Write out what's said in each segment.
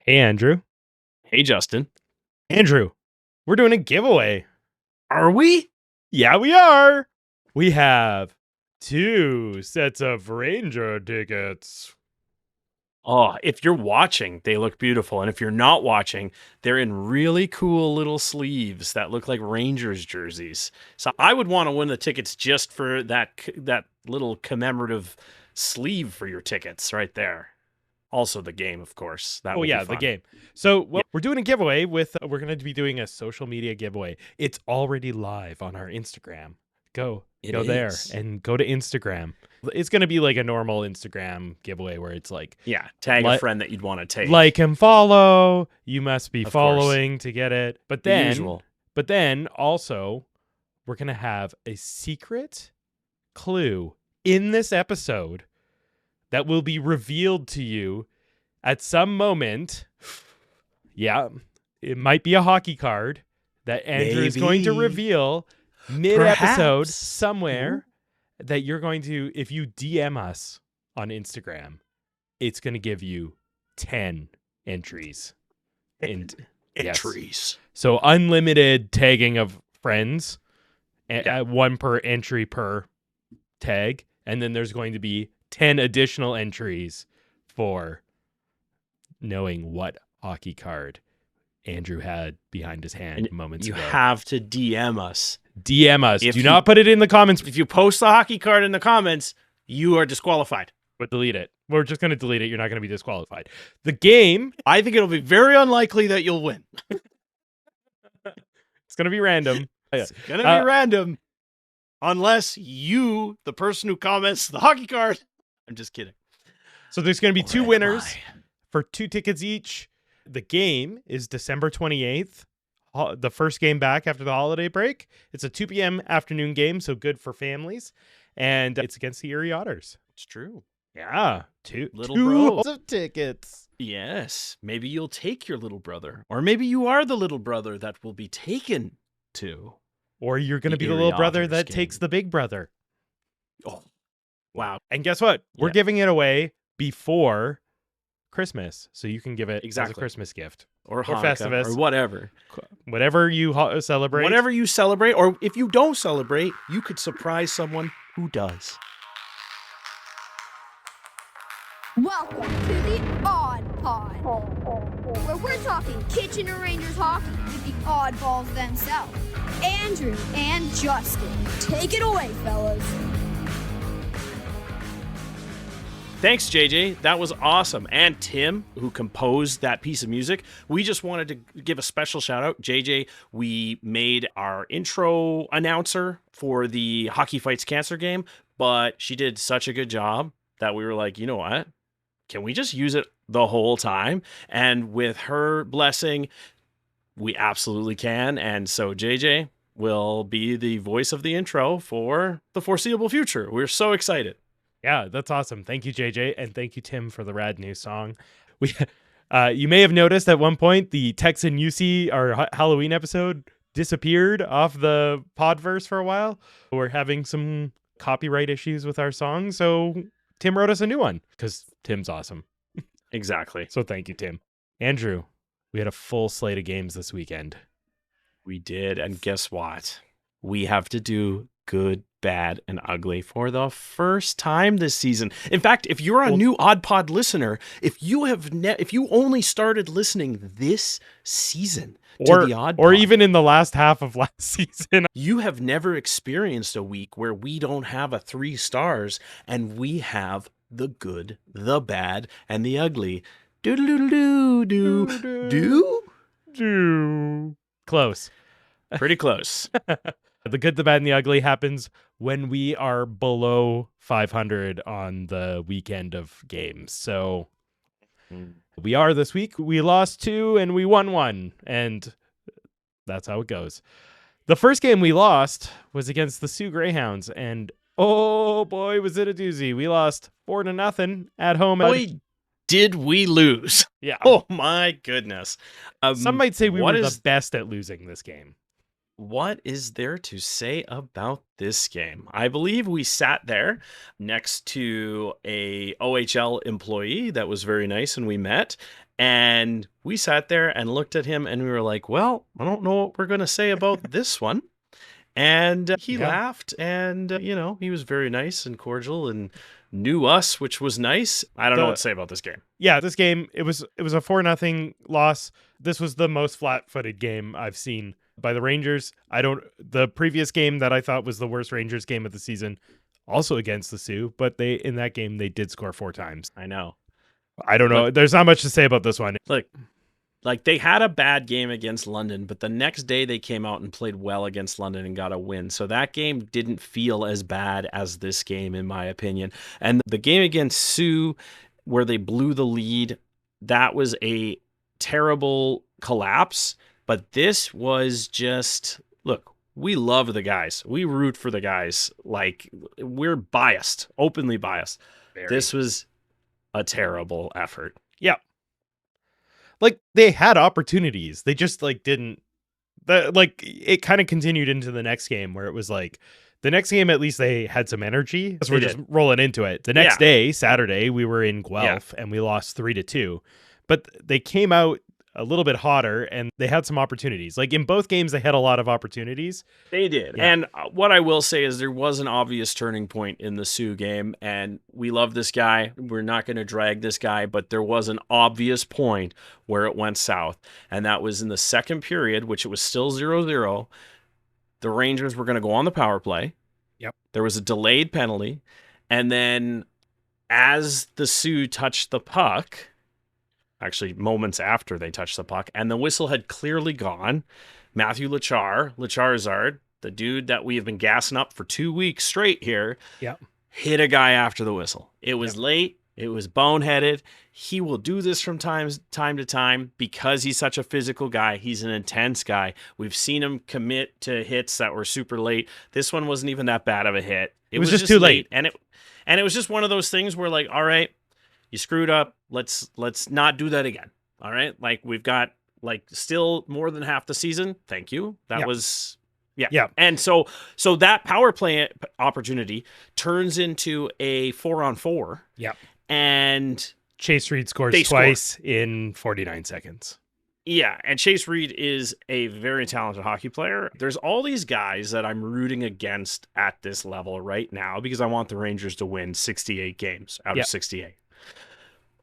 Hey, Andrew. Hey, Justin. Andrew, we're doing a giveaway. Are we? Yeah, we are. We have 2 sets of Ranger tickets. Oh, if you're watching, they look beautiful. And if you're not watching, they're in really cool little sleeves that look like Rangers jerseys. So I would want to win the tickets just for that little commemorative sleeve for your tickets right there. Also the game, of course. That will be the fun. game. So we're doing a giveaway we're going to be doing a social media giveaway. It's already live on our Instagram. Go there and go to Instagram. It's going to be like a normal Instagram giveaway where it's like, tag a friend that you'd want to take. Like and follow. You must be following to get it. But then also we're going to have a secret clue in this episode that will be revealed to you at some moment. Yeah, it might be a hockey card that Andrew is going to reveal mid-episode somewhere that you're going to, if you DM us on Instagram, it's going to give you 10 entries. Entries. Yes. So unlimited tagging of friends, one per entry per tag. And then there's going to be 10 additional entries for knowing what hockey card Andrew had behind his hand moments ago. You have to DM us. DM us. Do not put it in the comments. If you post the hockey card in the comments, you are disqualified. But delete it. We're just going to delete it. You're not going to be disqualified. The game. I think it'll be very unlikely that you'll win. It's going to be random. It's going to be random. Unless you, the person who comments the hockey card. I'm just kidding. So there's going to be 2 winners for 2 tickets each. The game is December 28th. The first game back after the holiday break. It's a 2 p.m. afternoon game, so good for families. And it's against the Erie Otters. It's true. Yeah. 2 little bros of tickets. Yes. Maybe you'll take your little brother. Or maybe you are the little brother that will be taken to. Or you're going to be the little brother that takes the big brother. Oh, wow. And guess what? We're giving it away before Christmas. So you can give it as a Christmas gift. Or Festivus. Or whatever. Whatever you celebrate. Whatever you celebrate. Or if you don't celebrate, you could surprise someone who does. Welcome to the Odd Pod, where we're talking Kitchener Rangers hockey with the oddballs themselves, Andrew and Justin. Take it away, fellas. Thanks, JJ. That was awesome. And Tim, who composed that piece of music. We just wanted to give a special shout out. JJ, we made our intro announcer for the Hockey Fights Cancer game, but she did such a good job that we were like, you know what? Can we just use it the whole time? And with her blessing, we absolutely can. And so JJ will be the voice of the intro for the foreseeable future. We're so excited. Yeah, that's awesome. Thank you, JJ. And thank you, Tim, for the rad new song. You may have noticed at one point the Texan UC, our Halloween episode, disappeared off the Podverse for a while. We're having some copyright issues with our song. So Tim wrote us a new one because Tim's awesome. Exactly. So thank you, Tim. Andrew, we had a full slate of games this weekend. We did. And guess what? We have to do good, bad, and ugly for the first time this season. In fact, if you're a new Odd Pod listener, if you only started listening this season to the Odd Pod, or even in the last half of last season, you have never experienced a week where we don't have a 3 stars and we have the good, the bad, and the ugly. Close. Pretty close. The good, the bad, and the ugly happens when we are below 500 on the weekend of games. So we are this week. We lost 2 and we won 1. And that's how it goes. The first game we lost was against the Sioux Greyhounds. And oh boy, was it a doozy. We lost 4-0 at home. Boy, did we lose. Yeah. Oh my goodness. Some might say we were the best at losing this game. What is there to say about this game? I believe we sat there next to a OHL employee that was very nice and we met. And we sat there and looked at him and we were like, well, I don't know what we're going to say about this one. And he laughed and, he was very nice and cordial and knew us, which was nice. I don't know what to say about this game. Yeah, this game, it was a 4-0 loss. This was the most flat-footed game I've seen by the Rangers. The previous game that I thought was the worst Rangers game of the season, also against the Sioux, but in that game they did score 4 times. I know. I don't know. There's not much to say about this one. Look, like they had a bad game against London, but the next day they came out and played well against London and got a win. So that game didn't feel as bad as this game, in my opinion. And the game against Sioux, where they blew the lead, that was a terrible collapse. But this was just, look, we love the guys. We root for the guys. Like, we're biased, openly biased. Very. This was a terrible effort. Yeah. Like, they had opportunities. They just, didn't. It kind of continued into the next game where it was like, the next game, at least they had some energy. So we're just rolling into it. The next day, Saturday, we were in Guelph and we lost 3-2. But they came out a little bit hotter and they had some opportunities. Like in both games, they had a lot of opportunities. They did. Yeah. And what I will say is there was an obvious turning point in the Sioux game, and we love this guy. We're not going to drag this guy, but there was an obvious point where it went south. And that was in the second period, which it was still 0-0. The Rangers were going to go on the power play. Yep. There was a delayed penalty. And then as the Sioux touched the puck, actually moments after they touched the puck, and the whistle had clearly gone, Matthew Lacharzard, the dude that we have been gassing up for 2 weeks straight here, hit a guy after the whistle. It was late. It was boneheaded. He will do this from time to time because he's such a physical guy. He's an intense guy. We've seen him commit to hits that were super late. This one wasn't even that bad of a hit. It was just too late. And it was just one of those things where, like, all right, you screwed up. Let's not do that again. All right. Like, we've got still more than half the season. Thank you. That was, yeah. And so that power play opportunity turns into a 4-on-4. Yeah. And Chase Reed scores twice in 49 seconds. Yeah. And Chase Reed is a very talented hockey player. There's all these guys that I'm rooting against at this level right now because I want the Rangers to win 68 games out of 68.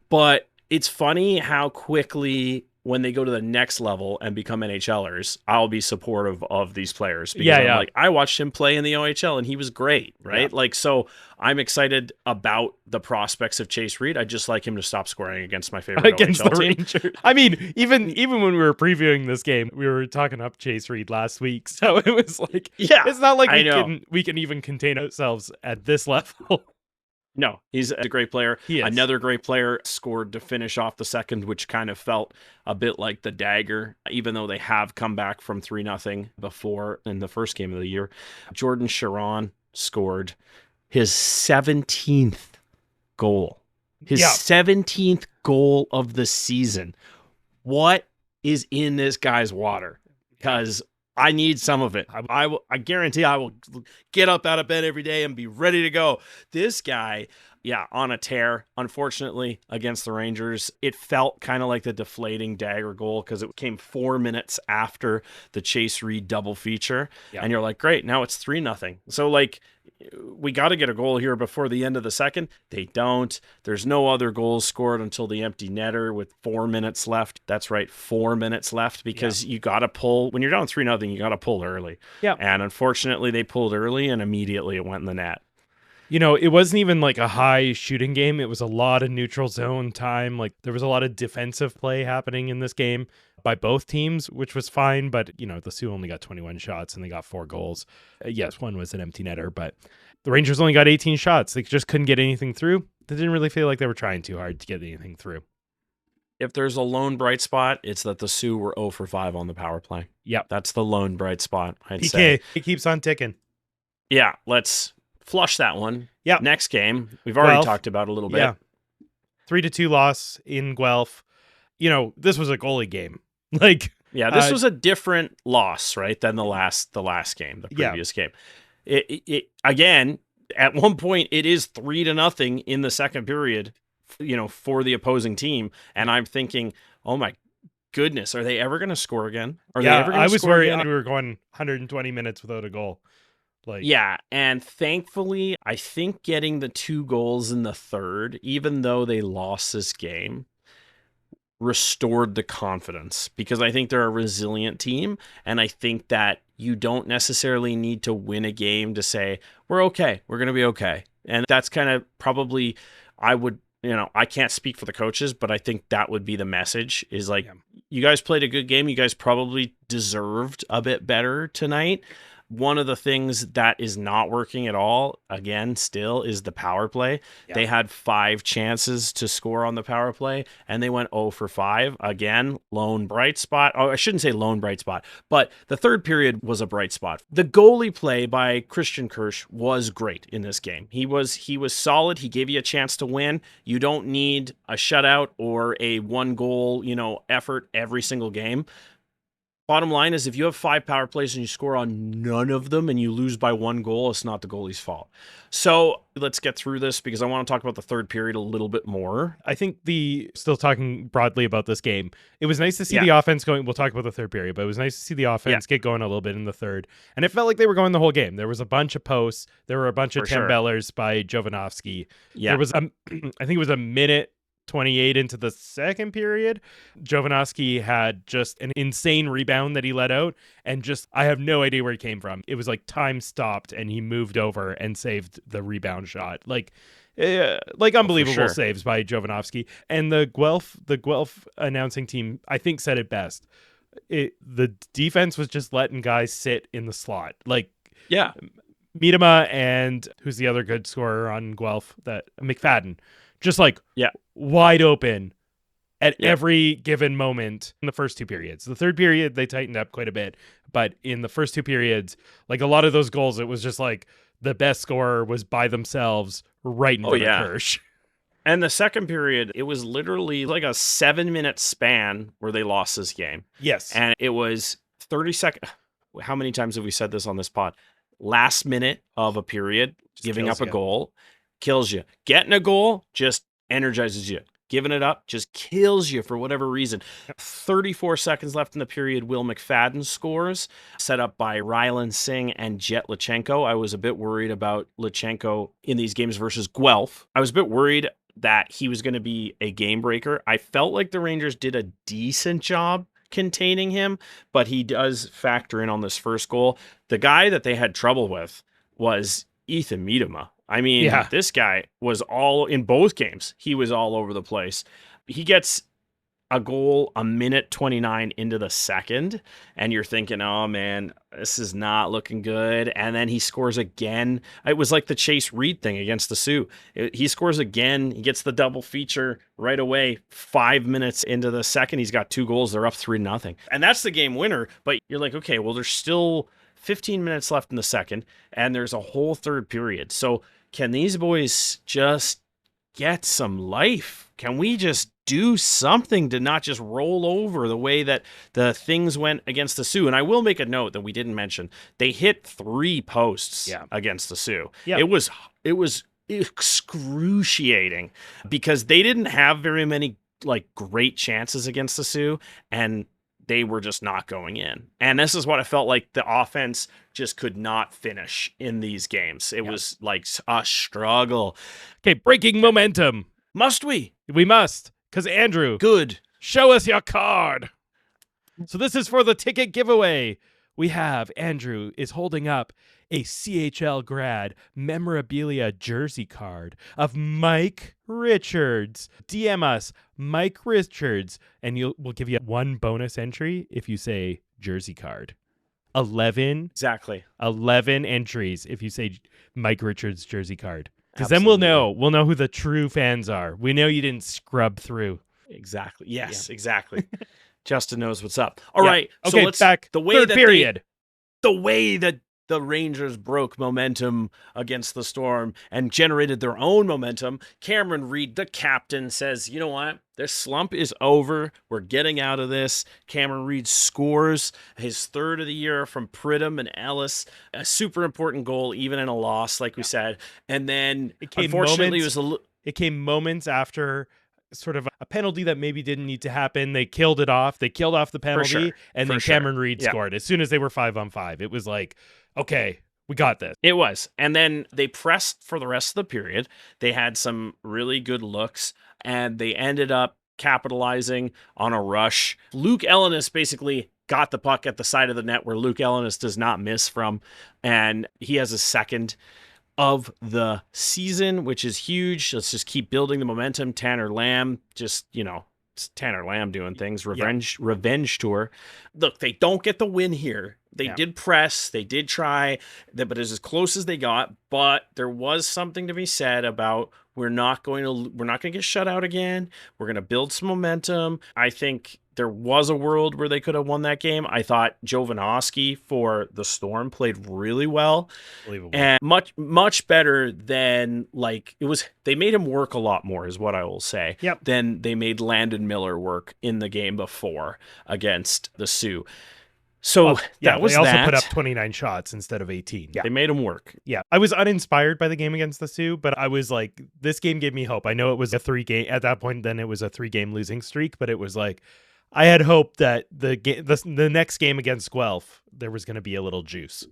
But it's funny how quickly, when they go to the next level and become NHLers, I'll be supportive of these players. Because I'm like, I watched him play in the OHL and he was great, right? Yeah. So I'm excited about the prospects of Chase Reed. I just like him to stop scoring against my favorite against OHL the team. Rangers. I mean, even when we were previewing this game, we were talking up Chase Reed last week. So it was like, it's not like we can even contain ourselves at this level. No, he's a great player. Another great player scored to finish off the second, which kind of felt a bit like the dagger, even though they have come back from 3-0 before in the first game of the year. Jordan Chiron scored his 17th goal. His 17th goal of the season. What is in this guy's water? Because I need some of it. I guarantee I will get up out of bed every day and be ready to go. This guy, on a tear. Unfortunately, against the Rangers, it felt kind of like the deflating dagger goal because it came 4 minutes after the Chase Reed double feature. Yeah. And you're like, great, now it's 3-0. So, we got to get a goal here before the end of the second. They don't. There's no other goals scored until the empty netter with 4 minutes left. That's right, 4 minutes left because you got to pull. When you're down 3-0, you got to pull early. Yeah. And unfortunately, they pulled early and immediately it went in the net. It wasn't even like a high shooting game. It was a lot of neutral zone time. Like, there was a lot of defensive play happening in this game by both teams, which was fine. But, the Sioux only got 21 shots and they got 4 goals. Yes, one was an empty netter, but the Rangers only got 18 shots. They just couldn't get anything through. They didn't really feel like they were trying too hard to get anything through. If there's a lone bright spot, it's that the Sioux were 0 for 5 on the power play. Yep. That's the lone bright spot, I'd say. It keeps on ticking. Yeah, let's flush that one. Yeah. Next game, we've already talked about a little bit. Yeah. 3-2 loss in Guelph. This was a goalie game. This was a different loss, right, than the last game, the previous game. It again, at one point, it is 3-0 in the second period for the opposing team. And I'm thinking, oh my goodness, are they ever going to score again? Are they ever going to score worried again? we were going 120 minutes without a goal. Yeah, and thankfully, I think getting the 2 goals in the third, even though they lost this game, restored the confidence, because I think they're a resilient team, and I think that you don't necessarily need to win a game to say, we're okay, we're going to be okay. And that's kind of probably, I can't speak for the coaches, but I think that would be the message is like, you guys played a good game. You guys probably deserved a bit better tonight. One of the things that is not working at all, again, still, is the power play. Yeah. They had 5 chances to score on the power play, and they went 0 for 5. Again, lone bright spot. Oh, I shouldn't say lone bright spot, but the third period was a bright spot. The goalie play by Christian Kirsch was great in this game. He was solid. He gave you a chance to win. You don't need a shutout or a 1-goal, effort every single game. Bottom line is, if you have 5 power plays and you score on none of them and you lose by 1 goal, it's not the goalie's fault. So let's get through this, because I want to talk about the third period a little bit more. I think still talking broadly about this game, it was nice to see the offense going. We'll talk about the third period, but it was nice to see the offense get going a little bit in the third. And it felt like they were going the whole game. There was a bunch of posts. There were a bunch of Tembellers by Jovanovski. Yeah. There was, I think it was a minute 28 into the second period, Jovanovski had just an insane rebound that he let out, and I have no idea where he came from. It was like time stopped and he moved over and saved the rebound shot. Like unbelievable saves by Jovanovski. And the Guelph announcing team, I think, said it best. The defense was just letting guys sit in the slot. Miedema and who's the other good scorer on Guelph? That McFadden. Just wide open at every given moment in the first 2 periods. The third period, they tightened up quite a bit. But in the first 2 periods, like a lot of those goals, it was just like the best scorer was by themselves right in front of Kirsch. And the second period, it was literally like a 7-minute span where they lost this game. Yes. And it was 30 seconds. How many times have we said this on this pod? Last minute of a period, just giving up a goal. Kills you. Getting a goal just energizes you. Giving it up just kills you for whatever reason. 34 seconds left in the period. Will McFadden scores, set up by Rylan Singh and Jet Lachenko. I was a bit worried about Lachenko in these games versus Guelph. I was a bit worried that he was going to be a game breaker. I felt like the Rangers did a decent job containing him, but he does factor in on this first goal. The guy that they had trouble with was Ethan Miedema. I mean, this guy was in both games. He was all over the place. He gets a goal a minute 29 into the second, and you're thinking, oh man, this is not looking good. And then he scores again. It was like the Chase Reed thing against the Sioux. He scores again. He gets the double feature right away. 5 minutes into the second, he's got 2 goals. They're up 3-0. And that's the game winner. But you're like, okay, well, there's still 15 minutes left in the second, and there's a whole third period. So can these boys just get some life? Can we just do something to not just roll over the way that the things went against the Sioux? And I will make a note that we didn't mention. They hit 3 posts against the Sioux. Yeah. It was excruciating because they didn't have very many great chances against the Sioux, and they were just not going in. And this is what I felt like the offense just could not finish in these games. It was like a struggle. Okay, breaking momentum. Must we? We must. Because Andrew. Good. Show us your card. So this is for the ticket giveaway. We have Andrew is holding up a CHL grad memorabilia jersey card of Mike Richards. DM us, Mike Richards, and we'll give you 1 bonus entry if you say jersey card. 11. Exactly. 11 entries if you say Mike Richards jersey card. Because then we'll know who the true fans are. We know you didn't scrub through. Exactly. Yes, exactly. Justin knows what's up. All right. Okay, so let's back. The way that the Rangers broke momentum against the Storm and generated their own momentum, Cameron Reed, the captain, says, you know what? This slump is over. We're getting out of this. Cameron Reed scores his 3rd of the year from Pridham and Ellis. A super important goal, even in a loss, like we said. And then, unfortunately, it was It came moments after sort of a penalty that maybe didn't need to happen. They killed it off. They killed off the penalty, and then Cameron Reed scored. As soon as they were 5-on-5, it was like, okay, we got this. It was. And then they pressed for the rest of the period. They had some really good looks, and they ended up capitalizing on a rush. Luke Ellenis basically got the puck at the side of the net where Luke Ellenis does not miss from, and he has a second of the season, which is huge. Let's just keep building the momentum. Tanner Lamb, just, it's Tanner Lamb doing things. Revenge tour. Look, they don't get the win here. They did press, they did try, but it was as close as they got. But there was something to be said about we're not going to get shut out again. We're going to build some momentum. I think there was a world where they could have won that game. I thought Jovanovski for the Storm played really well. And much better than it was. They made him work a lot more is what I will say. Than they made Landon Miller work in the game before against the Sioux. So they also put up 29 shots instead of 18. They made him work. I was uninspired by the game against the Sioux, but I was like, this game gave me hope. I know it was a 3-game at that point. Then it was a 3-game losing streak, but it was like, I had hope that the next game against Guelph, there was going to be a little juice.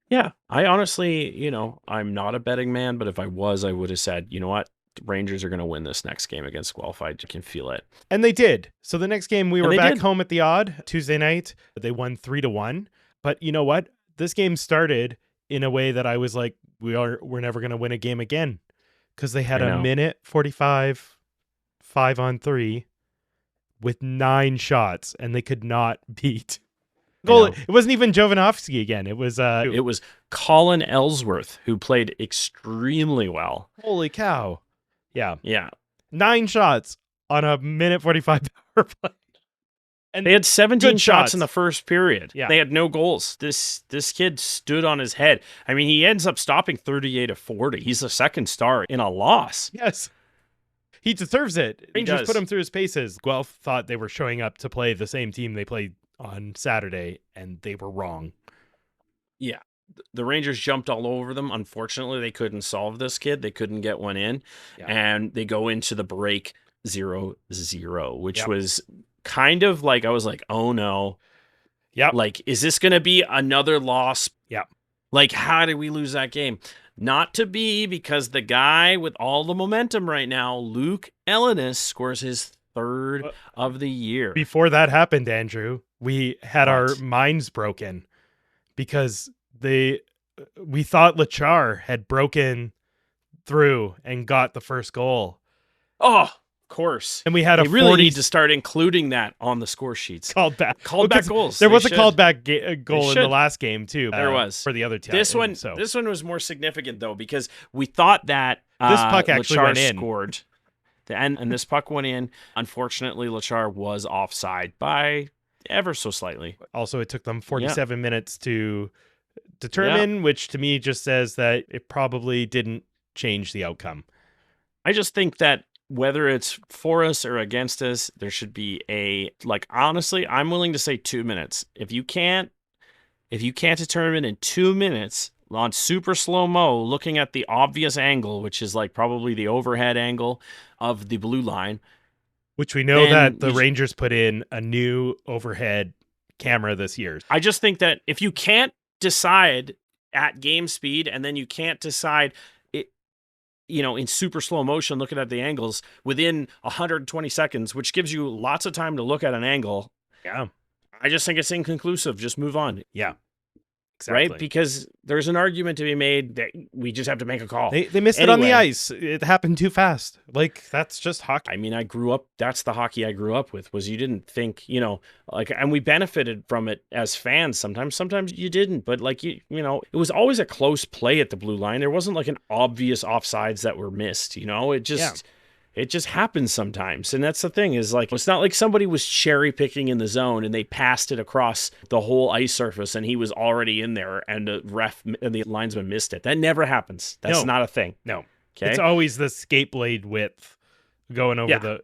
Yeah, I honestly, I'm not a betting man, but if I was, I would have said, you know what? The Rangers are going to win this next game against Guelph. I can feel it. And they did. So the next game, we were back home at the Odd Tuesday night. They won 3-1. But you know what? This game started in a way that I was like, we're never going to win a game again. Because they had a minute 45, 5-on-3 with 9 shots, and they could not beat. Goal. It wasn't even Jovanovski again. It was Colin Ellsworth, who played extremely well. Holy cow. Yeah. 9 shots on a minute 45 power play. And they had 17 shots in the first period. Yeah. They had no goals. This kid stood on his head. I mean, he ends up stopping 38 of 40. He's the second star in a loss. Yes. He deserves it. Rangers does. put him through his paces. Guelph thought they were showing up to play the same team they played on Saturday, and they were wrong. Yeah. The Rangers jumped all over them. Unfortunately, they couldn't solve this kid. They couldn't get one in. And they go into the break 0-0, which was kind of like, I was like, oh no. Yeah. Like, is this going to be another loss? Yeah. Like, how did we lose that game? Not to be, because the guy with all the momentum right now, Luke Ellenis, scores his 3rd of the year. Before that happened, Andrew, we had our minds broken because we thought Lachar had broken through and got the first goal. Oh, of course. And we had they really need to start including that on the score sheets. Called back goals. There was a called back goal in the last game too. There was for the other team. This one was more significant though, because we thought that this puck actually Lachar went in. Scored. And this puck went in. Unfortunately, Lachar was offside by ever so slightly. Also, it took them 47 minutes to determine, which to me just says that it probably didn't change the outcome. I just think that whether it's for us or against us, there should be honestly, I'm willing to say 2 minutes. If you can't determine in 2 minutes on super slow-mo, looking at the obvious angle, which is probably the overhead angle of the blue line. Which we know that the Rangers put in a new overhead camera this year. I just think that if you can't decide at game speed, and then you can't decide it, in super slow motion, looking at the angles within 120 seconds, which gives you lots of time to look at an angle. Yeah. I just think it's inconclusive. Just move on. Yeah. Exactly. Right? Because there's an argument to be made that we just have to make a call. They missed it on the ice. It happened too fast. That's just hockey. I mean, that's the hockey I grew up with, was you didn't think, and we benefited from it as fans sometimes. Sometimes you didn't, but it was always a close play at the blue line. There wasn't an obvious offsides that were missed, It just happens sometimes. And that's the thing is it's not like somebody was cherry picking in the zone and they passed it across the whole ice surface and he was already in there and the ref and the linesman missed it. That never happens. That's not a thing. No. Okay. It's always the skate blade width going over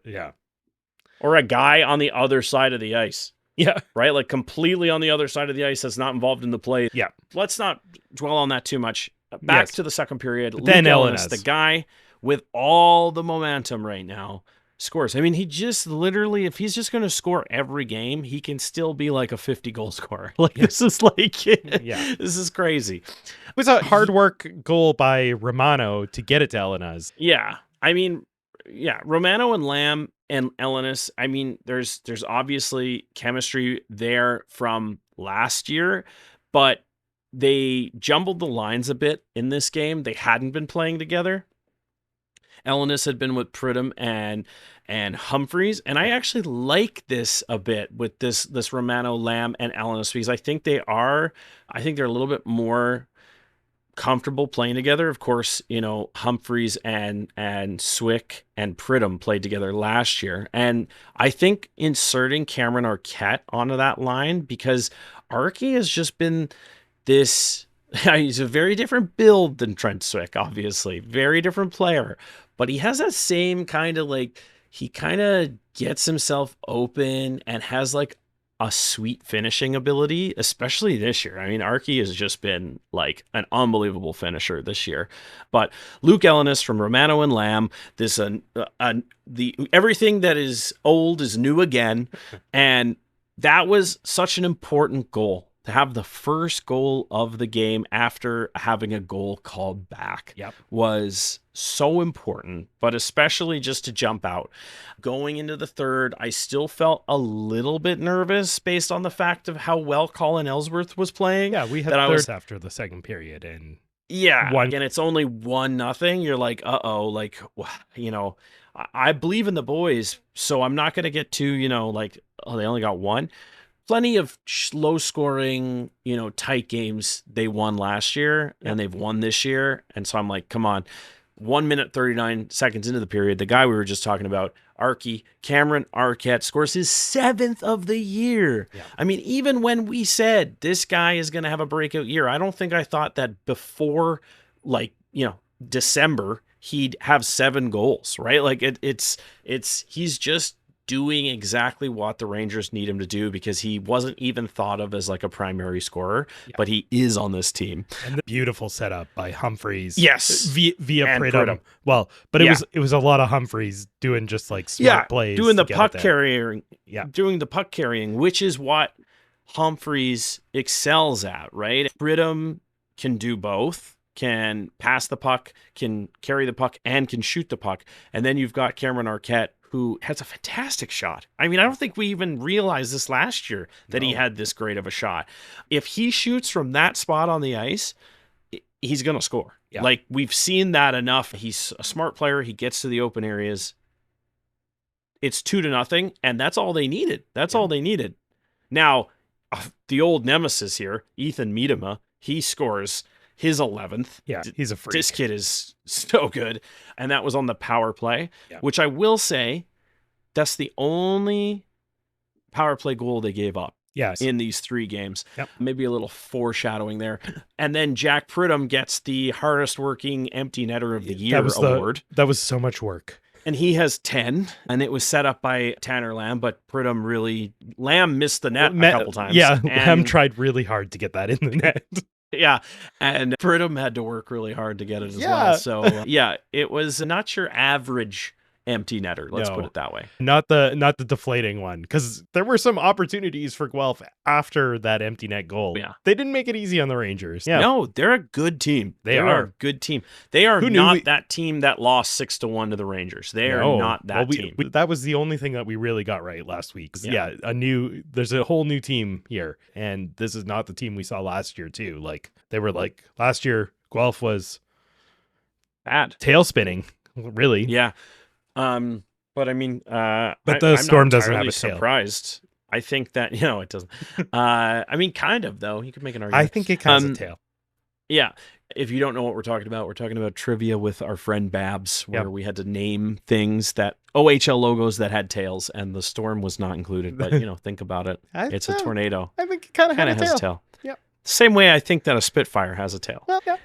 or a guy on the other side of the ice. Yeah. Right? Completely on the other side of the ice that's not involved in the play. Yeah. Let's not dwell on that too much. Back to the second period. Then Luke Ellenis, the guy with all the momentum right now, scores. I mean, he just literally, if he's just going to score every game, he can still be like a 50-goal scorer. Like, this is like, this is crazy. It was a hard work goal by Romano to get it to Elenas. Yeah. I mean, yeah, Romano and Lamb and Elenas, I mean, there's obviously chemistry there from last year, but they jumbled the lines a bit in this game. They hadn't been playing together. Elenas had been with Pridham and Humphreys, and I actually like this a bit with this Romano, Lamb, and Elenas, because I think they're a little bit more comfortable playing together. Of course, Humphreys and Swick and Pridham played together last year, and I think inserting Cameron Arquette onto that line, because Archie has just been this. He's a very different build than Trent Swick, obviously, very different player. But he has that same kind of he kind of gets himself open and has like a sweet finishing ability, especially this year. I mean, Archie has just been like an unbelievable finisher this year. But Luke Elenas from Romano and Lamb, everything that is old is new again. And that was such an important goal. To have the first goal of the game after having a goal called back was so important, but especially just to jump out. Going into the third, I still felt a little bit nervous based on the fact of how well Colin Ellsworth was playing. Yeah, we had third after the second period. And and it's only 1-0. You're like, I believe in the boys, so I'm not going to get too, they only got one. Plenty of low scoring, tight games they won last year and they've won this year. And so I'm like, come on, 1 minute, 39 seconds into the period, the guy we were just talking about, Cameron Arquette, scores his 7th of the year. Yeah. I mean, even when we said this guy is going to have a breakout year, I don't think I thought that before December, he'd have 7 goals, right? Like he's just doing exactly what the Rangers need him to do, because he wasn't even thought of as like a primary scorer, but he is on this team. And the beautiful setup by Humphreys. Yes. Via Pridham. Well, but it was a lot of Humphreys doing just like smart plays. Doing the puck carrying. Yeah. Doing the puck carrying, which is what Humphreys excels at, right? Pridham can do both. Can pass the puck, can carry the puck, and can shoot the puck. And then you've got Cameron Arquette, who has a fantastic shot. I mean, I don't think we even realized this last year that he had this great of a shot. If he shoots from that spot on the ice, he's going to score. Yeah. Like, we've seen that enough. He's a smart player. He gets to the open areas. It's 2-0, and that's all they needed. All they needed. Now, the old nemesis here, Ethan Miedema, he scores his 11th. Yeah, he's a freak. This kid is so good. And that was on the power play, which I will say, that's the only power play goal they gave up in these 3 games. Yep. Maybe a little foreshadowing there. And then Jack Pridham gets the hardest working empty netter of the year award. That was so much work. And he has 10, and it was set up by Tanner Lamb, but Lamb missed the net a couple times. Yeah, Lamb tried really hard to get that in the net. Yeah, and Pridham had to work really hard to get it as well. So, it was not your average empty netter. Let's put it that way. Not the deflating one, because there were some opportunities for Guelph after that empty net goal. Yeah. They didn't make it easy on the Rangers. Yeah. No, they're a good team. They are a good team. They are not that team that lost 6-1 to the Rangers. They are not that team. That was the only thing that we really got right last week. There's a whole new team here, and this is not the team we saw last year too. Like, they were like, last year Guelph was bad, tail spinning, really. Yeah. But I mean, but the Storm doesn't have a tail. Surprised. I think that, it doesn't. I mean, kind of, though. You could make an argument. I think it has a tail. Yeah. If you don't know what we're talking about trivia with our friend Babs, where we had to name things that OHL logos that had tails, and the Storm was not included. But, think about it. It's a tornado. I think it kind of has a tail. Yep. Same way I think that a Spitfire has a tail. Well, yeah.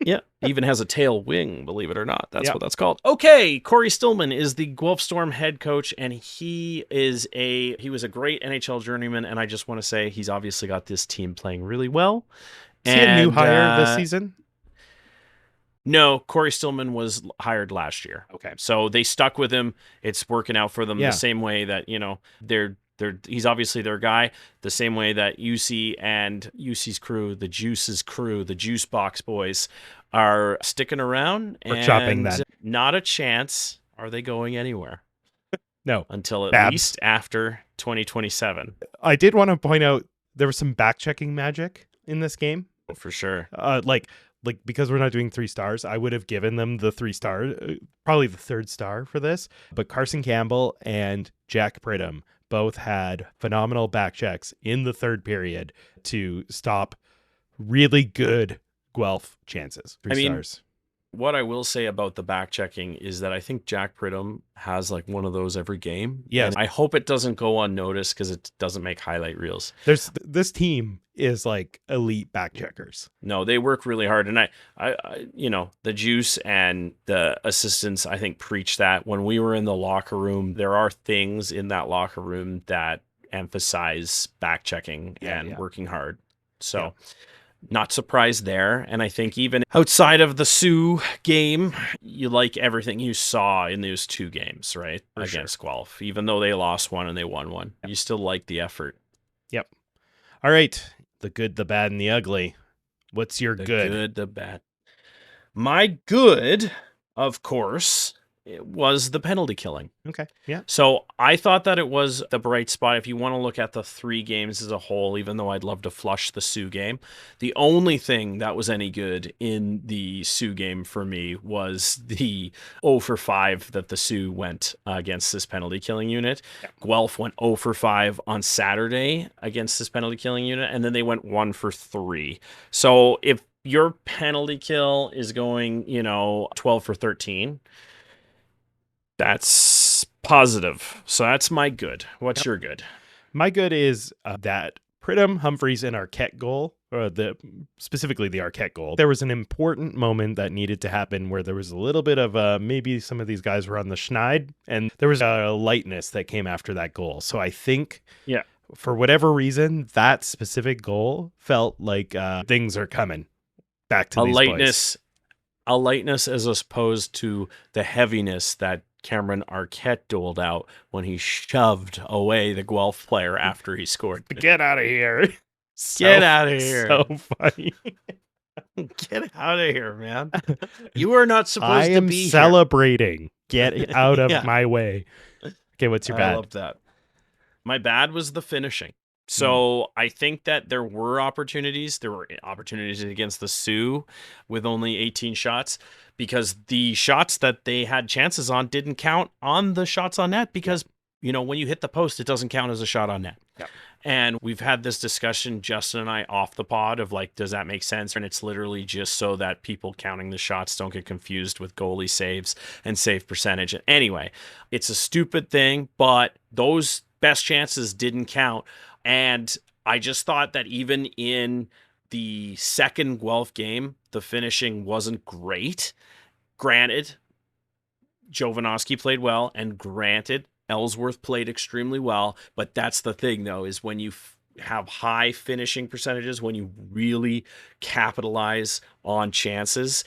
Yeah, even has a tail wing, believe it or not. That's what that's called. Okay, Corey Stillman is the Guelph Storm head coach, and he was a great NHL journeyman, and I just want to say he's obviously got this team playing really well. Is he a new hire this season? No, Corey Stillman was hired last year. Okay. So they stuck with him. It's working out for them the same way that, he's obviously their guy, the same way that UC and UC's crew, the Juice's crew, the Juice Box boys are sticking around. Workshopping and that. Not a chance are they going anywhere. No. Until at least after 2027. I did want to point out there was some backchecking magic in this game. Oh, for sure. Like because we're not doing 3 stars, I would have given them the 3 star, probably the 3rd star for this. But Carson Campbell and Jack Pridham both had phenomenal backchecks in the 3rd period to stop really good Guelph chances. 3 stars. What I will say about the backchecking is that I think Jack Pridham has like one of those every game. Yes. And I hope it doesn't go unnoticed because it doesn't make highlight reels. This team is like elite backcheckers. No, they work really hard. And I the Juice and the assistants, I think, preach that. When we were in the locker room, there are things in that locker room that emphasize backchecking and working hard. So not surprised there. And I think even outside of the Sioux game, you like everything you saw in those 2 games, right? Against Guelph. Even though they lost one and they won one. You still like the effort. Yep. All right. The good, the bad, and the ugly. What's your good? The good, the bad. My good, of course, it was the penalty killing. Okay. Yeah. So I thought that it was the bright spot. If you want to look at the 3 games as a whole, even though I'd love to flush the Sioux game, the only thing that was any good in the Sioux game for me was the 0 for 5 that the Sioux went against this penalty killing unit. Yeah. Guelph went 0 for 5 on Saturday against this penalty killing unit, and then they went 1 for 3. So if your penalty kill is going, 12 for 13, that's positive. So that's my good. What's your good? My good is that Pridham, Humphreys, and Arquette goal, or specifically the Arquette goal. There was an important moment that needed to happen where there was a little bit of maybe some of these guys were on the schneid, and there was a lightness that came after that goal. So I think, for whatever reason, that specific goal felt like things are coming back to these boys. A lightness as opposed to the heaviness that Cameron Arquette doled out when he shoved away the Guelph player after he scored. Get out of here. Get out of here. So funny. Get out of here, man. You are not supposed to be here. I am celebrating. Get out of my way. Okay, what's your bad? I love that. My bad was the finishing. So I think that there were opportunities. There were opportunities against the Sioux with only 18 shots because the shots that they had chances on didn't count on the shots on net because, when you hit the post, it doesn't count as a shot on net. Yeah. And we've had this discussion, Justin and I, off the pod of like, does that make sense? And it's literally just so that people counting the shots don't get confused with goalie saves and save percentage. Anyway, it's a stupid thing, but those best chances didn't count. And I just thought that even in the second Guelph game, the finishing wasn't great. Granted, Jovanovski played well, and granted, Ellsworth played extremely well. But that's the thing, though, is when you have high finishing percentages, when you really capitalize on chances,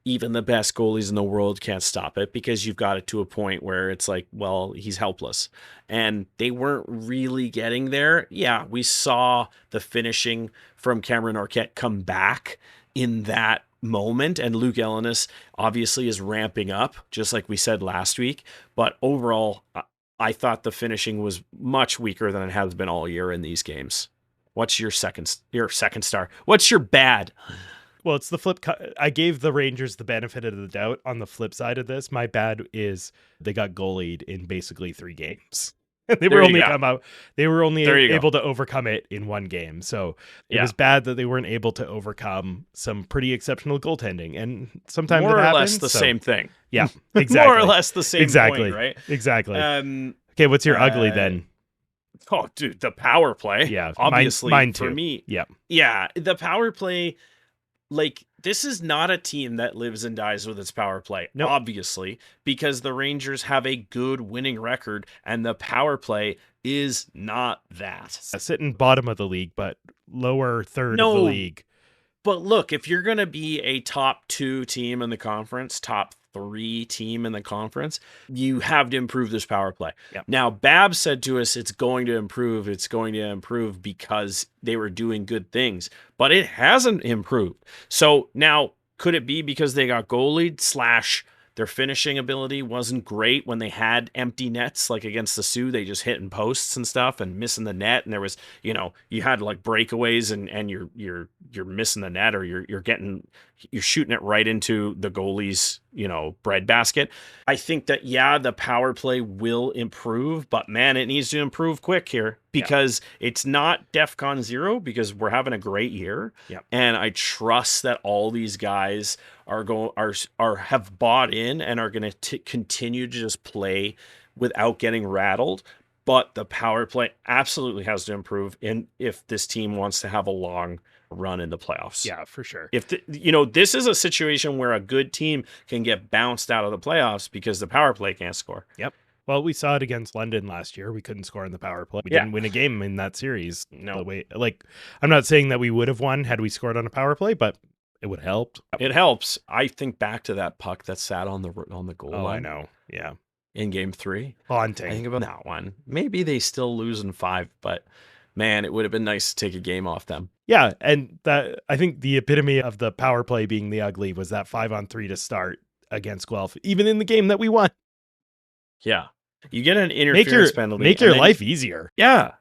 even the best goalies in the world can't stop it because you've got it to a point where it's like, well, he's helpless. And they weren't really getting there. Yeah, we saw the finishing from Cameron Arquette come back in that moment. And Luke Ellenis obviously is ramping up, just like we said last week. But overall, I thought the finishing was much weaker than it has been all year in these games. What's your second star? What's your bad? Well, it's the flip. I gave the Rangers the benefit of the doubt on the flip side of this. My bad is they got goalied in basically 3 games. They were only able to overcome it in 1 game. So it was bad that they weren't able to overcome some pretty exceptional goaltending. And sometimes more it happens. More or less the same thing. Yeah, exactly. More or less the same point, right? Exactly. Okay, what's your ugly then? Oh, dude, the power play. Yeah, obviously mine too. For me. Yeah. Yeah, the power play. Like, this is not a team that lives and dies with its power play, obviously, because the Rangers have a good winning record, and the power play is not that. Sitting bottom of the league, but lower third of the league. But look, if you're going to be a top 2 team in the conference, top 3 team in the conference, you have to improve this power play. Yep. Now, Babs said to us, it's going to improve. It's going to improve because they were doing good things, but it hasn't improved. So now, could it be because they got goalied / their finishing ability wasn't great when they had empty nets, like against the Sioux? They just hitting posts and stuff and missing the net. And there was, you had like breakaways and you're missing the net, or you're shooting it right into the goalie's, breadbasket. I think that, the power play will improve, but man, it needs to improve quick here, because it's not DEFCON 0, because we're having a great year. Yep. And I trust that all these guys have bought in and are going to continue to just play without getting rattled. But the power play absolutely has to improve if this team wants to have a long run in the playoffs. Yeah, for sure. If this is a situation where a good team can get bounced out of the playoffs because the power play can't score. Yep. Well, we saw it against London last year. We couldn't score in the power play. We didn't win a game in that series. No. I'm not saying that we would have won had we scored on a power play, but it would have helped. It helps. I think back to that puck that sat on the goal line. I know. Yeah. In game 3. Haunting. I think about that one. Maybe they still lose in 5, but man, it would have been nice to take a game off them. Yeah, and that, I think the epitome of the power play being the ugly was that 5-on-3 to start against Guelph, even in the game that we won. Yeah. You get an interference penalty. Make your life easier. Yeah.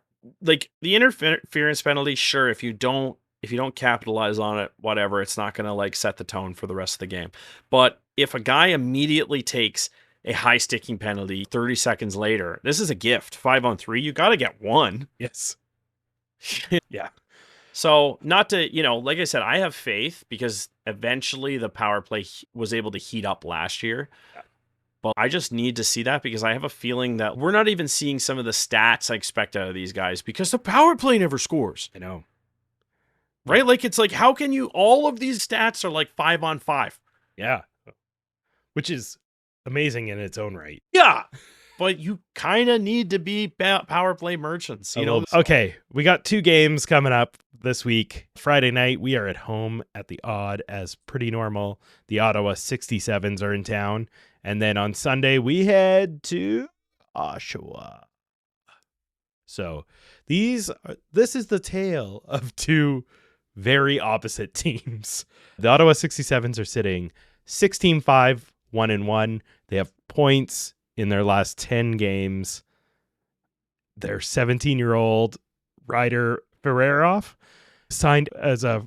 Like the interference penalty, sure, if you don't capitalize on it, whatever, it's not going to set the tone for the rest of the game. But if a guy immediately takes a high sticking penalty 30 seconds later, this is a gift. 5-on-3, you got to get 1. Yes. Yeah. So not to, like I said, I have faith because eventually the power play was able to heat up last year. Yeah. But I just need to see that, because I have a feeling that we're not even seeing some of the stats I expect out of these guys because the power play never scores. I know. Right? Like, it's like, how can all of these stats are like 5-on-5? Yeah. Which is amazing in its own right. Yeah. But you kind of need to be power play merchants, Okay, we got 2 games coming up this week. Friday night, we are at home at the Odd, as pretty normal. The Ottawa 67s are in town. And then on Sunday, we head to Oshawa. So this is the tale of 2 very opposite teams. The Ottawa 67s are sitting 16-5, 1-1. They have points in their last 10 games. Their 17-year-old Ryder Ferreroff, signed as a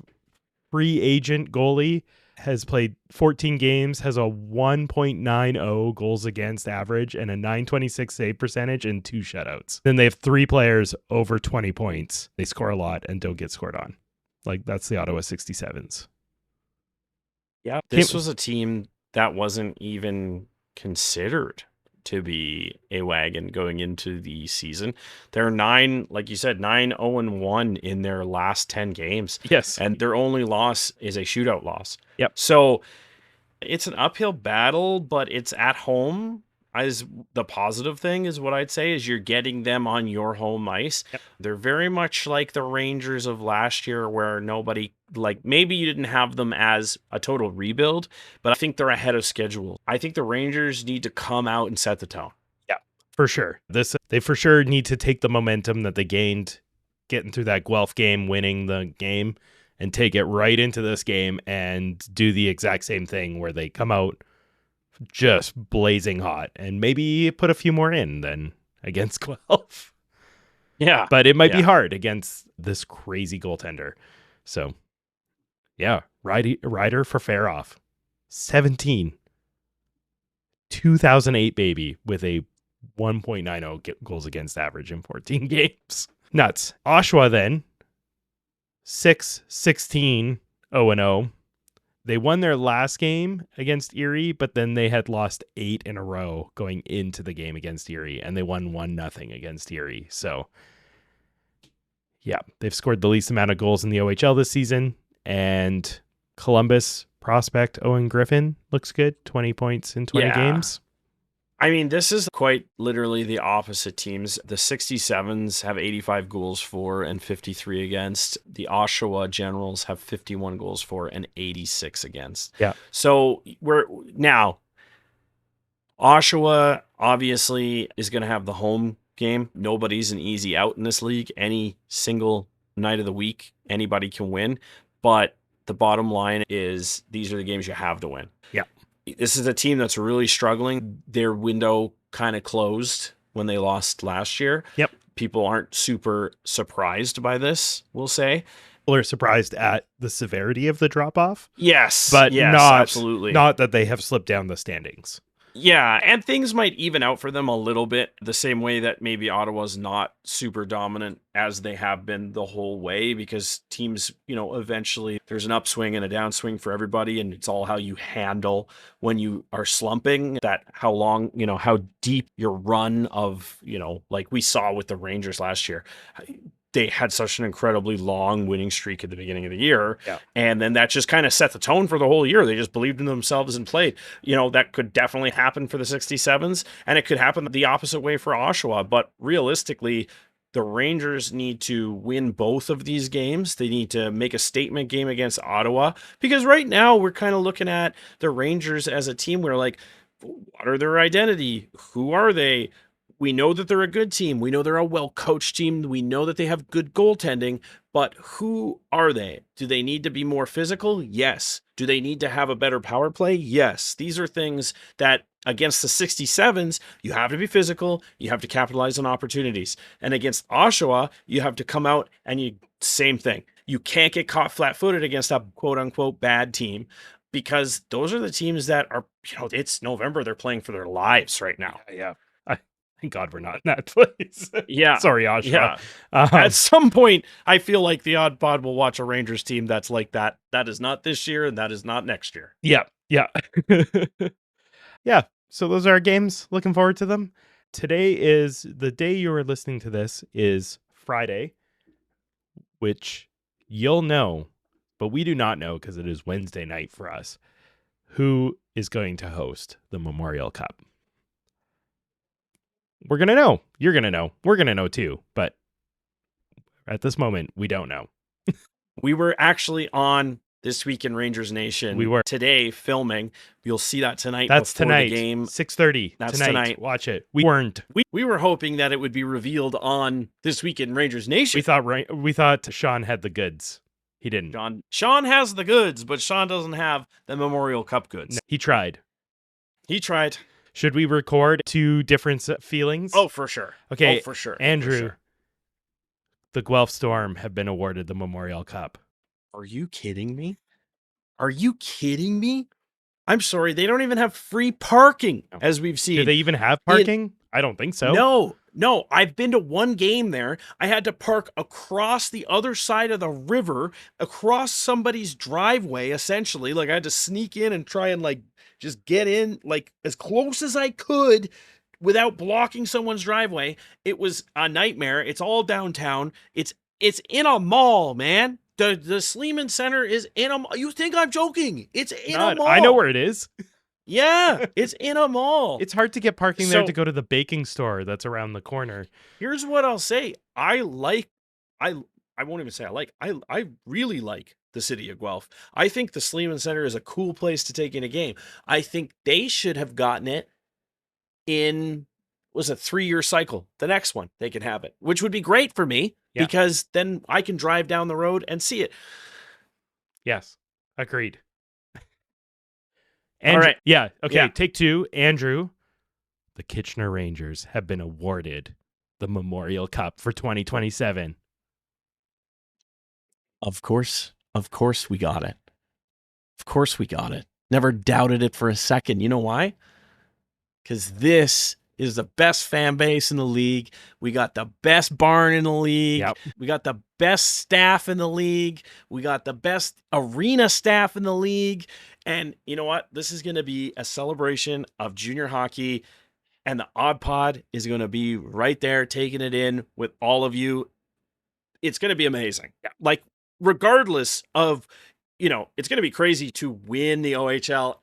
free agent goalie, has played 14 games, has a 1.90 goals against average and a 926 save percentage and 2 shutouts. Then they have 3 players over 20 points. They score a lot and don't get scored on. That's the Ottawa 67s. Yeah, this was a team that wasn't even considered to be a wagon going into the season. They're 9, like you said, 9-0-1 in their last 10 games. Yes. And their only loss is a shootout loss. Yep. So it's an uphill battle, but it's at home. As the positive thing is what I'd say is you're getting them on your home ice. Yep. They're very much like the Rangers of last year, where maybe you didn't have them as a total rebuild, but I think they're ahead of schedule. I think the Rangers need to come out and set the tone. Yeah, for sure. They for sure need to take the momentum that they gained getting through that Guelph game, winning the game, and take it right into this game and do the exact same thing where they come out just blazing hot and maybe put a few more in than against Guelph. Yeah. But it might be hard against this crazy goaltender. So, yeah, Ryder for Faroff. 17. 2008 baby with a 1.90 goals against average in 14 games. Nuts. Oshawa then, 6-16, 0-0. They won their last game against Erie, but then they had lost 8 in a row going into the game against Erie, and they won 1-0 against Erie. So, yeah, they've scored the least amount of goals in the OHL this season. And Columbus prospect Owen Griffin looks good, 20 points in 20 games. I mean, this is quite literally the opposite teams. The 67s have 85 goals for and 53 against. The Oshawa Generals have 51 goals for and 86 against. Yeah. So we're now Oshawa obviously is going to have the home game. Nobody's an easy out in this league. Any single night of the week, anybody can win. But the bottom line is these are the games you have to win. Yeah. This is a team that's really struggling. Their window kind of closed when they lost last year. Yep. People aren't super surprised by this, we'll say. People are surprised at the severity of the drop-off. Yes. But yes, not, absolutely. Not that they have slipped down the standings. Yeah, and things might even out for them a little bit, the same way that maybe Ottawa's not super dominant as they have been the whole way, because teams, eventually there's an upswing and a downswing for everybody, and it's all how you handle when you are slumping, that how long, how deep your run of, like we saw with the Rangers last year. They had such an incredibly long winning streak at the beginning of the year. Yeah. And then that just kind of set the tone for the whole year. They just believed in themselves and played. That could definitely happen for the 67s, and it could happen the opposite way for Oshawa. But realistically, the Rangers need to win both of these games. They need to make a statement game against Ottawa, because right now we're kind of looking at the Rangers as a team where, like, what are their identity? Who are they? We know that they're a good team. We know they're a well-coached team. We know that they have good goaltending, but who are they? Do they need to be more physical? Yes. Do they need to have a better power play? Yes. These are things that against the 67s, you have to be physical. You have to capitalize on opportunities. And against Oshawa, you have to come out and same thing. You can't get caught flat-footed against a quote-unquote bad team, because those are the teams that are, it's November. They're playing for their lives right now. Yeah. Thank God we're not in that place. Yeah. Sorry, Oshawa. Yeah. At some point, I feel like the odd pod will watch a Rangers team that's like that. That is not this year, and that is not next year. Yeah. Yeah. Yeah. So those are our games. Looking forward to them. Today is the day you are listening to this is Friday, which you'll know, but we do not know because it is Wednesday night for us, who is going to host the Memorial Cup. We're going to know. You're going to know. We're going to know too. But at this moment, we don't know. We were actually on This Week in Rangers Nation. We were today filming. You'll see that tonight. That's before tonight. The game. 6:30. That's tonight. Watch it. We weren't. We were hoping that it would be revealed on This Week in Rangers Nation. We thought Sean had the goods. He didn't. Sean has the goods, but Sean doesn't have the Memorial Cup goods. No, he tried. Should we record two different feelings? Oh, for sure. Okay. Oh, for sure. Andrew, for sure. The Guelph Storm have been awarded the Memorial Cup. Are you kidding me? I'm sorry. They don't even have free parking, as we've seen. Do they even have parking? I don't think so. No. I've been to one game there. I had to park across the other side of the river, across somebody's driveway, essentially. Like, I had to sneak in and try and, like, just get in, like, as close as I could without blocking someone's driveway. It was a nightmare. It's all downtown. It's in a mall, man. The Sleeman Center is in a mall. You think I'm joking? It's in a mall. I know where it is. Yeah, it's in a mall. It's hard to get parking there to go to the baking store that's around the corner. Here's what I'll say. I won't even say I really like the city of Guelph. I think the Sleeman Center is a cool place to take in a game. I think they should have gotten it in, was a 3-year cycle. The next one, they can have it, which would be great for me because then I can drive down the road and see it. Yes, agreed. All right. Yeah. Okay. Yeah. Take two. Andrew, the Kitchener Rangers have been awarded the Memorial Cup for 2027. Of course we got it. Of course we got it. Never doubted it for a second. You know why? Because this is the best fan base in the league. We got the best barn in the league. Yep. We got the best staff in the league. We got the best arena staff in the league. And you know what? This is going to be a celebration of junior hockey. And the Odd Pod is going to be right there taking it in with all of you. It's going to be amazing. Like, regardless of, it's going to be crazy to win the OHL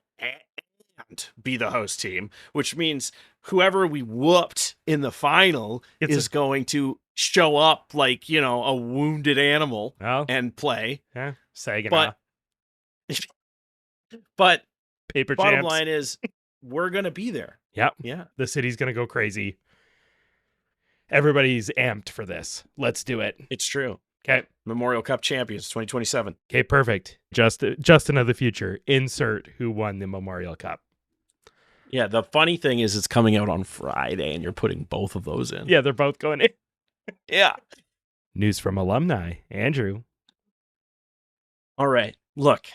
and be the host team, which means whoever we whooped in the final is going to show up like, a wounded animal and play. Yeah, Saginaw. But paper bottom champs. line is we're going to be there. Yep. Yeah. The city's going to go crazy. Everybody's amped for this. Let's do it. It's true. Okay. Memorial Cup champions 2027. Okay, perfect. Justin of the future. Insert who won the Memorial Cup. Yeah, the funny thing is it's coming out on Friday and you're putting both of those in. Yeah, they're both going in. Yeah. News from Alumni. Andrew. All right. Look,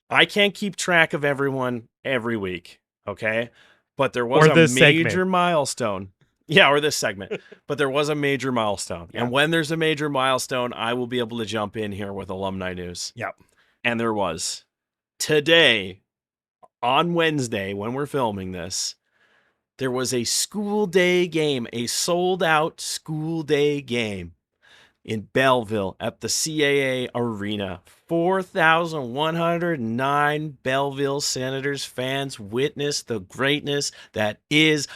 I can't keep track of everyone every week, okay? But there was a major milestone. Yeah, or this segment. But there was a major milestone. Yeah. And when there's a major milestone, I will be able to jump in here with alumni news. Yep. And there was. Today, on Wednesday, when we're filming this, there was a school day game, a sold-out school day game in Belleville at the CAA Arena. 4,109 Belleville Senators fans witnessed the greatness that is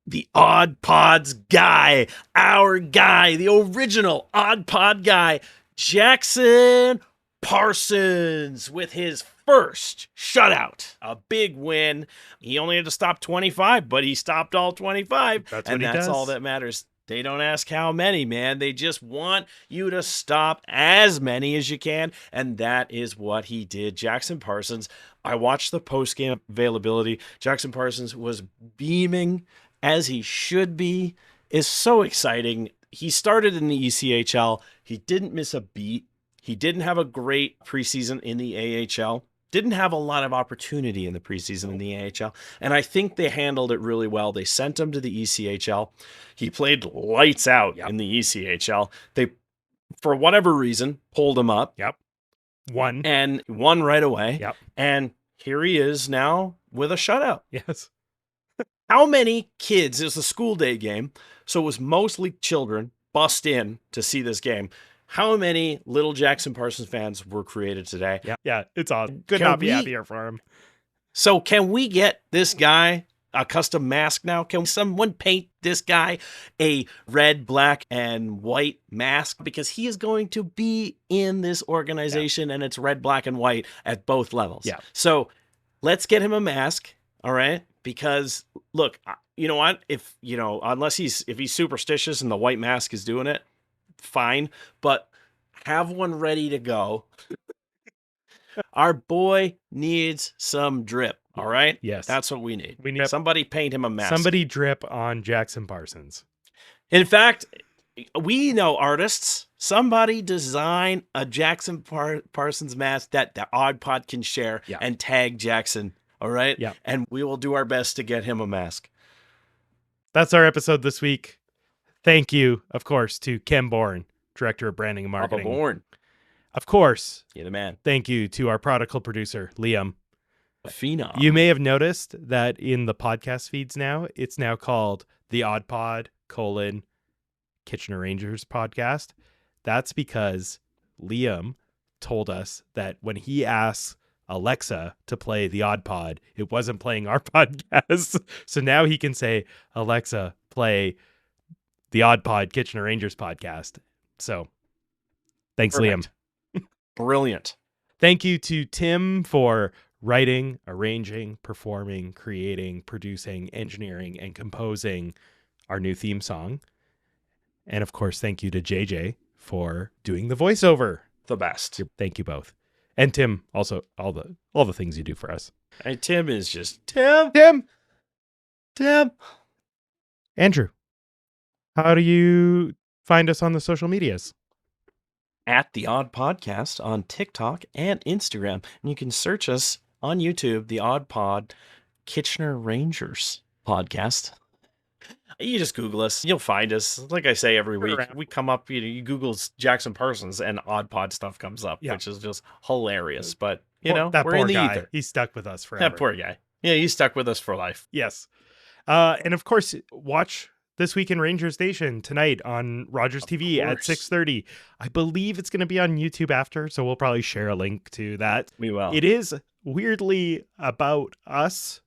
the Odd Pods guy, our guy, the original Odd Pod guy, Jackson Parsons, with his first shutout. A big win. He only had to stop 25, but he stopped all 25. That's all that matters. They don't ask how many, man. They just want you to stop as many as you can, and that is what he did. Jackson Parsons, I watched the post-game availability. Jackson Parsons was beaming, as he should be. Is so exciting. He started in the ECHL. He didn't miss a beat. He didn't have a great preseason in the AHL. Didn't have a lot of opportunity in the preseason in the AHL. And I think they handled it really well. They sent him to the ECHL. He played lights out in the ECHL. They, for whatever reason, pulled him up. Yep. Won right away. Yep. And here he is now with a shutout. Yes. How many kids, it was a school day game, so it was mostly children, bust in to see this game. How many little Jackson Parsons fans were created today? Yeah, it's awesome. Could not be happier for him. So can we get this guy a custom mask now? Can someone paint this guy a red, black, and white mask? Because he is going to be in this organization, and it's red, black, and white at both levels. Yeah. So let's get him a mask, all right? Because look, you know what? If he's superstitious and the white mask is doing it, fine. But have one ready to go. Our boy needs some drip. All right. Yes, that's what we need. We need somebody paint him a mask. Somebody drip on Jackson Parsons. In fact, we know artists. Somebody design a Jackson Parsons mask that the Odd Pod can share and tag Jackson. All right. Yeah. And we will do our best to get him a mask. That's our episode this week. Thank you, of course, to Ken Bourne, Director of Branding and Marketing. Papa Bourne. Of course. You're the man. Thank you to our prodigal producer, Liam. Phenom. You may have noticed that in the podcast feeds now, it's now called the Odd Pod, Kitchener Rangers podcast. That's because Liam told us that when he asks Alexa to play the Odd Pod, it wasn't playing our podcast. So now he can say, Alexa, play the Odd Pod Kitchener Rangers podcast. So thanks, Perfect. Liam. Brilliant. Thank you to Tim for writing, arranging, performing, creating, producing, engineering, and composing our new theme song. And of course, thank you to JJ for doing the voiceover. The best. Thank you both. And Tim, also all the things you do for us. Hey, Tim is just Tim. Andrew, how do you find us on the social medias? At The Odd Podcast on TikTok and Instagram. And you can search us on YouTube, The Odd Pod Kitchener Rangers podcast. You just Google us. You'll find us. Like I say every week, we come up, you Google Jackson Parsons and Odd Pod stuff comes up, which is just hilarious. But, that we're poor in the guy. ether. He's stuck with us forever. That poor guy. Yeah, he's stuck with us for life. Yes. And of course, watch This Week in Ranger Station tonight on Rogers TV at 6:30. I believe it's going to be on YouTube after, so we'll probably share a link to that. We will. It is weirdly about us,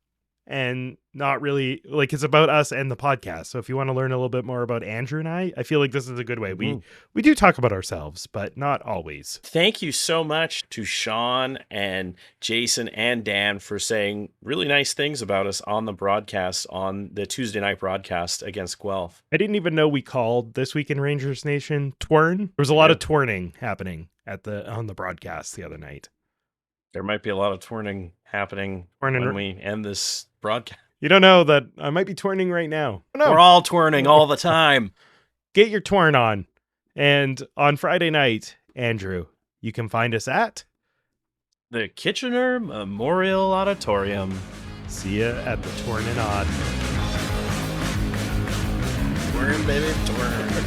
and not really like it's about us and the podcast. So if you want to learn a little bit more about Andrew and I feel like this is a good way. We do talk about ourselves, but not always. Thank you so much to Sean and Jason and Dan for saying really nice things about us on the broadcast, on the Tuesday night broadcast against Guelph. I didn't even know we called This Week in Rangers Nation Twern. There was a lot of twirling happening on the broadcast the other night. There might be a lot of twirling happening when we end this broadcast. You don't know that I might be twirling right now. We're all twirling all the time. Get your twirl on. And on Friday night, Andrew, you can find us at the Kitchener Memorial Auditorium. See ya at the Twirling On. Twirling, baby, twirling.